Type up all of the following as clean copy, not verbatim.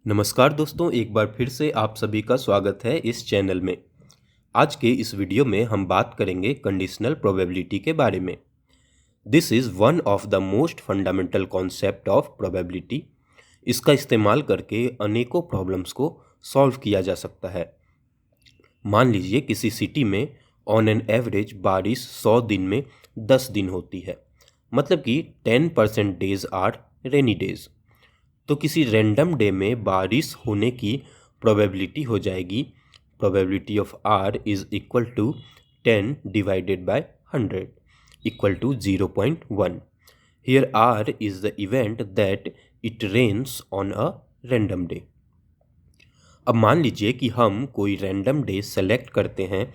नमस्कार दोस्तों, एक बार फिर से आप सभी का स्वागत है इस चैनल में। आज के इस वीडियो में हम बात करेंगे कंडीशनल प्रोबेबिलिटी के बारे में। This is one of the most fundamental concept of probability. इसका इस्तेमाल करके अनेकों प्रॉब्लम्स को सॉल्व किया जा सकता है। मान लीजिए किसी सिटी में ऑन एन एवरेज बारिश 100 दिन में 10 दिन होती है, मतलब कि 10% डेज आर रेनी डेज। तो किसी रैंडम डे में बारिश होने की प्रोबेबिलिटी हो जाएगी, probability of R is equal to 10 divided by 100 equal to 0.1। Here R is the event that it rains on a random day. अब मान लीजिए कि हम कोई रैंडम डे सेलेक्ट करते हैं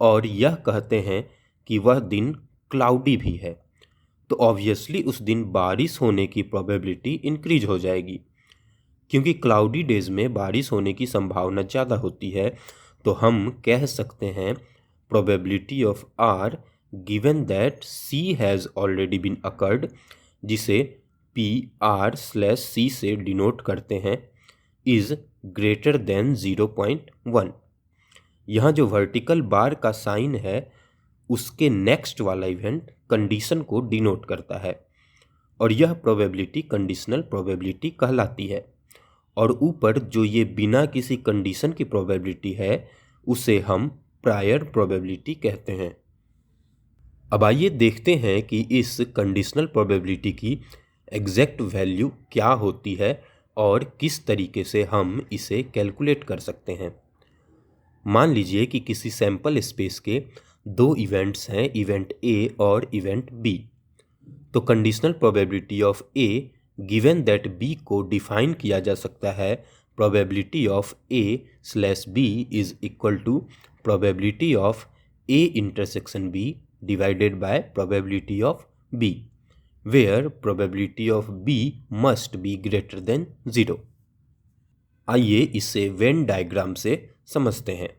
और यह कहते हैं कि वह दिन क्लाउडी भी है, तो ऑब्वियसली उस दिन बारिश होने की प्रोबेबिलिटी इंक्रीज हो जाएगी। क्योंकि क्लाउडी डेज में बारिश होने की संभावना ज़्यादा होती है, तो हम कह सकते हैं probability of R given that C has already been occurred, जिसे पी आर स्लैश सी से डिनोट करते हैं, इज़ ग्रेटर देन 0.1। यहाँ जो वर्टिकल बार का साइन है उसके नेक्स्ट वाला इवेंट कंडीशन को डिनोट करता है और यह प्रोबेबिलिटी कंडीशनल प्रोबेबिलिटी कहलाती है। और ऊपर जो ये बिना किसी कंडीशन की प्रोबेबिलिटी है उसे हम प्रायर प्रोबेबिलिटी कहते हैं। अब आइए देखते हैं कि इस कंडीशनल प्रोबेबिलिटी की एग्जैक्ट वैल्यू क्या होती है और किस तरीके से हम इसे कैलकुलेट कर सकते हैं। मान लीजिए कि किसी सैंपल स्पेस के दो इवेंट्स हैं, इवेंट ए और इवेंट बी। तो conditional probability of A given that B को डिफाइन किया जा सकता है probability of A slash B is equal to probability of A intersection B divided by probability of B, where probability of B must be greater than 0। आइए इसे Venn diagram से समझते हैं।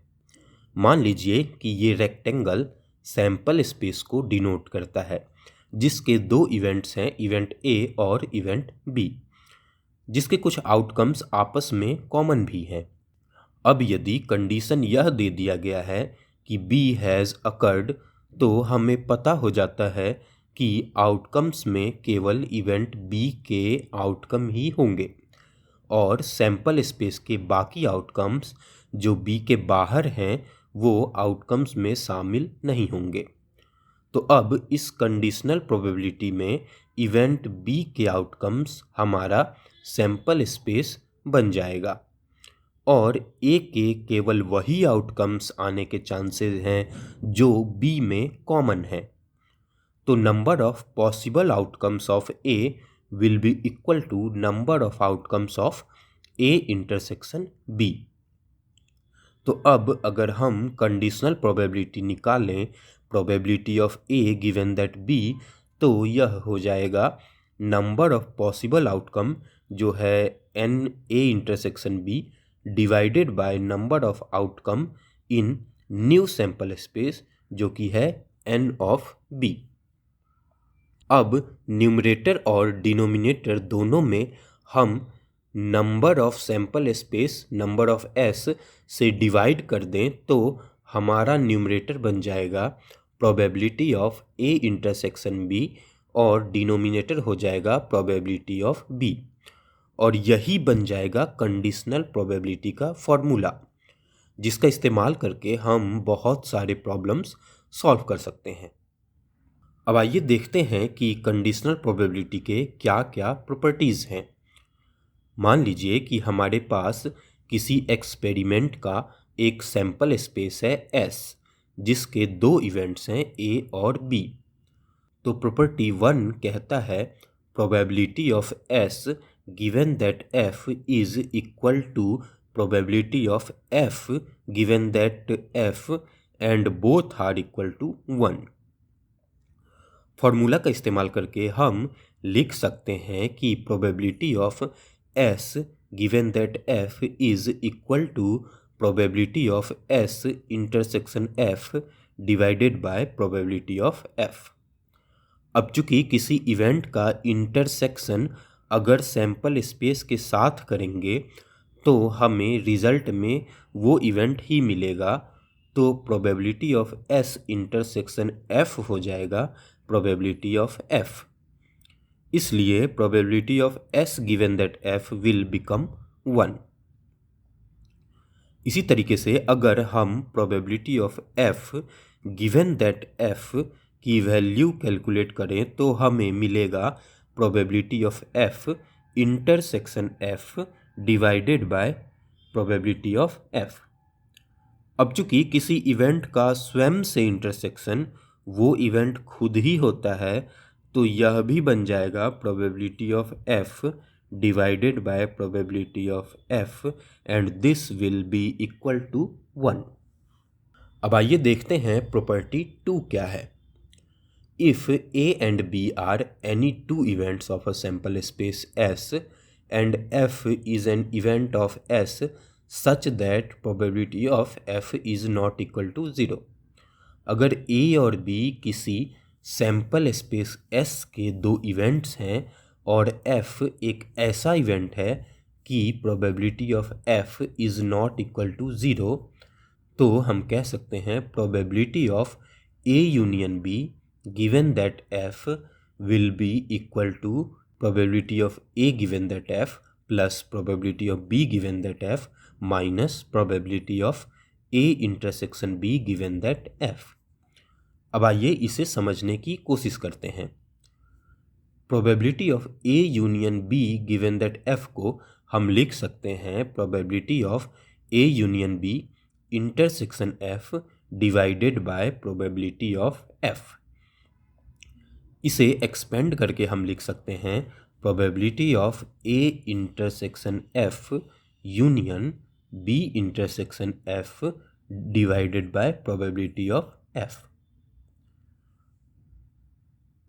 मान लीजिए कि ये रेक्टेंगल सैंपल स्पेस को डिनोट करता है, जिसके दो इवेंट्स हैं, इवेंट ए और इवेंट बी, जिसके कुछ आउटकम्स आपस में कॉमन भी हैं। अब यदि कंडीशन यह दे दिया गया है कि बी हैज़ अकर्ड, तो हमें पता हो जाता है कि आउटकम्स में केवल इवेंट बी के आउटकम ही होंगे और सैंपल स्पेस के बाकी आउटकम्स जो बी के बाहर हैं वो आउटकम्स में शामिल नहीं होंगे। तो अब इस कंडीशनल प्रोबेबिलिटी में इवेंट बी के आउटकम्स हमारा सैंपल स्पेस बन जाएगा और ए के केवल वही आउटकम्स आने के चांसेस हैं जो बी में कॉमन है। तो number of possible outcomes of A will be equal to number of outcomes of A intersection B. तो अब अगर हम कंडीशनल प्रोबेबिलिटी निकालें, probability of A given that B, तो यह हो जाएगा नंबर ऑफ पॉसिबल आउटकम जो है N A intersection B divided by number of outcome in new sample space जो कि है एन ऑफ बी। अब न्यूमरेटर और डिनोमिनेटर दोनों में हम number of sample space number of S से डिवाइड कर दें तो हमारा न्यूमरेटर बन जाएगा probability of A intersection B और डिनोमिनेटर हो जाएगा प्रोबेबिलिटी ऑफ बी, और यही बन जाएगा कंडीशनल प्रोबेबिलिटी का फॉर्मूला, जिसका इस्तेमाल करके हम बहुत सारे प्रॉब्लम्स सॉल्व कर सकते हैं। अब आइए देखते हैं कि कंडीशनल प्रोबेबिलिटी के क्या क्या प्रॉपर्टीज़ हैं। मान लीजिए कि हमारे पास किसी एक्सपेरिमेंट का एक सैंपल स्पेस है S, जिसके दो इवेंट्स हैं A और B। तो प्रॉपर्टी 1 कहता है probability of S given that F is equal to probability of F given that F and both are equal to 1। Formula का इस्तेमाल करके हम लिख सकते हैं कि probability of S given that F is equal to probability of S intersection F divided by probability of F। अब चूंकि किसी इवेंट का इंटरसेक्शन अगर सैंपल स्पेस के साथ करेंगे तो हमें रिजल्ट में वो इवेंट ही मिलेगा, तो probability of S intersection F हो जाएगा प्रोबेबिलिटी ऑफ एफ। इसलिए probability of S given that F will become 1। इसी तरीके से अगर हम probability of F given that F की वैल्यू कैलकुलेट करें तो हमें मिलेगा probability of F intersection F divided by probability of F. अब चूंकि किसी इवेंट का स्वयं से इंटरसेक्शन वो इवेंट खुद ही होता है, तो यह भी बन जाएगा probability of F divided by probability of F and this will be equal to 1। अब आइए देखते हैं प्रॉपर्टी 2 क्या है। If A and B are any two events of a sample space S and F is an event of S such that probability of F is not equal to 0। अगर ए और B किसी sample space S के दो events हैं और F एक ऐसा event है कि probability of F is not equal to 0, तो हम कह सकते हैं probability of A union B given that F will be equal to probability of A given that F plus probability of B given that F minus probability of A intersection B given that F. अब आइए इसे समझने की कोशिश करते हैं। Probability of A union B given that F को हम लिख सकते हैं probability of A union B intersection F divided by probability of F. इसे एक्सपेंड करके हम लिख सकते हैं probability of A intersection F union B intersection F divided by probability of F.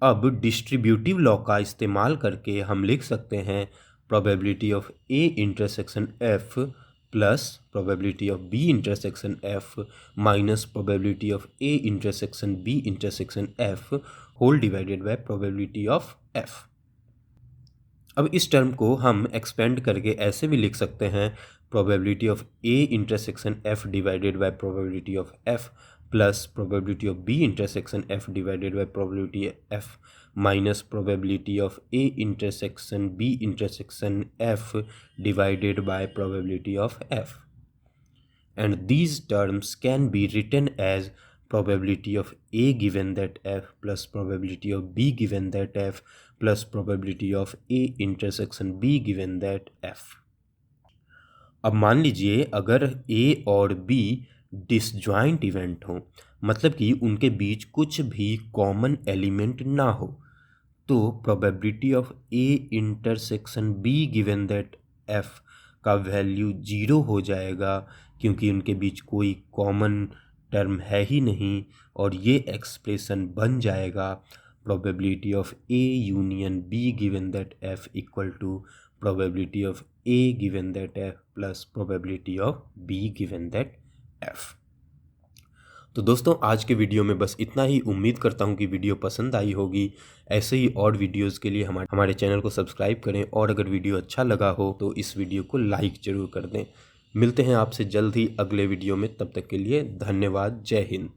अब डिस्ट्रीब्यूटिव लॉ का इस्तेमाल करके हम लिख सकते हैं probability of A intersection F plus probability of B intersection F minus probability of A intersection B intersection F whole divided by probability of F. अब इस टर्म को हम एक्सपेंड करके ऐसे भी लिख सकते हैं probability of A intersection F divided by probability of F plus probability of B intersection F divided by probability F minus probability of A intersection B intersection F divided by probability of F. And these terms can be written as probability of A given that F plus probability of B given that F plus probability of A intersection B given that F। अब मान लीजिए अगर A और B disjoint event हो, मतलब कि उनके बीच कुछ भी कॉमन एलिमेंट ना हो, तो probability of A intersection B given that F का वैल्यू 0 हो जाएगा, क्योंकि उनके बीच कोई कॉमन टर्म है ही नहीं, और ये एक्सप्रेशन बन जाएगा probability of A union B given that F equal to probability of A given that F plus probability of B given that F. तो दोस्तों आज के वीडियो में बस इतना ही। उम्मीद करता हूँ कि वीडियो पसंद आई होगी। ऐसे ही और वीडियोस के लिए हमारे चैनल को सब्सक्राइब करें, और अगर वीडियो अच्छा लगा हो तो इस वीडियो को लाइक ज़रूर कर दें। मिलते हैं आपसे जल्द ही अगले वीडियो में, तब तक के लिए धन्यवाद। जय हिंद।